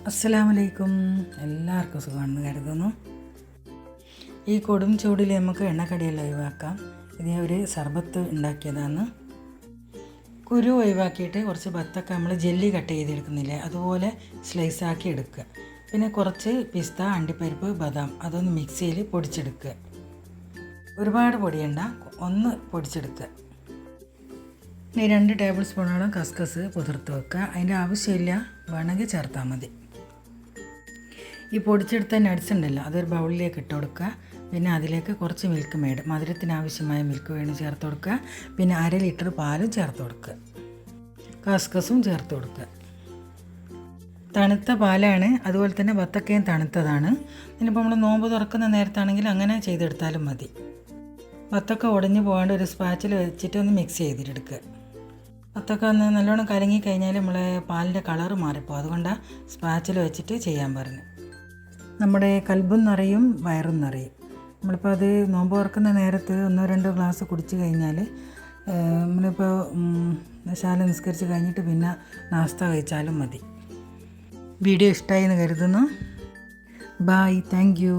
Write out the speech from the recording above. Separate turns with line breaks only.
അസ്സലാമലൈക്കും. എല്ലാവർക്കും സുഖമാണെന്ന് കരുതുന്നു. ഈ കൊടും ചൂടിൽ നമുക്ക് എണ്ണക്കടിയെല്ലാം ഒഴിവാക്കാം. ഇത് ഞാൻ ഒരു സർബത്ത് ഉണ്ടാക്കിയതാണ്. കുരു ഒഴിവാക്കിയിട്ട് കുറച്ച് ബത്തക്ക നമ്മൾ ജെല്ലി കട്ട് ചെയ്തെടുക്കുന്നില്ലേ, അതുപോലെ സ്ലൈസാക്കി എടുക്കുക. പിന്നെ കുറച്ച് പിസ്ത, അണ്ടിപ്പരിപ്പ്, ബദാം അതൊന്ന് മിക്സിയിൽ പൊടിച്ചെടുക്കുക. ഒരുപാട് പൊടിയണ്ട, ഒന്ന് പൊടിച്ചെടുക്കുക. ഇനി 2 ടേബിൾ സ്പൂണോളം കസ്കസ് പുതിർത്ത് വെക്കുക. അതിൻ്റെ ആവശ്യമില്ല, വേണമെങ്കിൽ ചേർത്താൽ മതി. ഈ പൊടിച്ചെടുത്ത നട്ട്സ് ഉണ്ടല്ലോ, അതൊരു ബൗളിലേക്ക് ഇട്ട് കൊടുക്കുക. പിന്നെ അതിലേക്ക് കുറച്ച് മിൽക്ക് മെയ്ഡ്, മധുരത്തിന് ആവശ്യമായ മിൽക്ക് മെയ്ഡ് ചേർത്ത് കൊടുക്കുക. പിന്നെ 1/2 ലിറ്റർ പാലും ചേർത്ത് കൊടുക്കുക. കസ്കസും ചേർത്ത് കൊടുക്കുക. തണുത്ത പാലാണ്, അതുപോലെ തന്നെ ബത്തക്കയും തണുത്തതാണ്. ഇനിയിപ്പോൾ നമ്മൾ നോമ്പ് തുറക്കുന്ന നേരത്താണെങ്കിൽ അങ്ങനെ ചെയ്തെടുത്താലും മതി. ബത്തക്ക ഉടഞ്ഞു പോകാണ്ട് ഒരു സ്പാച്ചിൽ വെച്ചിട്ട് ഒന്ന് മിക്സ് ചെയ്തിട്ടെടുക്കുക. ബത്തക്ക ഒന്ന് നല്ലോണം കലങ്ങി കഴിഞ്ഞാൽ നമ്മളെ പാലിൻ്റെ കളറ് മാറിപ്പോകും. അതുകൊണ്ടാണ് സ്പാച്ചിൽ വെച്ചിട്ട് ചെയ്യാൻ പറഞ്ഞു. നമ്മുടെ കൽബും നിറയും വയറും നിറയും. നമ്മളിപ്പോൾ അത് നോമ്പ് തുറക്കുന്ന നേരത്ത് 1-2 ഗ്ലാസ് കുടിച്ച് കഴിഞ്ഞാൽ നമ്മളിപ്പോൾ ശാല നിസ്കരിച്ച് കഴിഞ്ഞിട്ട് പിന്നെ നാസ്ത കഴിച്ചാലും മതി. വീഡിയോ ഇഷ്ടമായി എന്ന് കരുതുന്നു. Bye, thank U.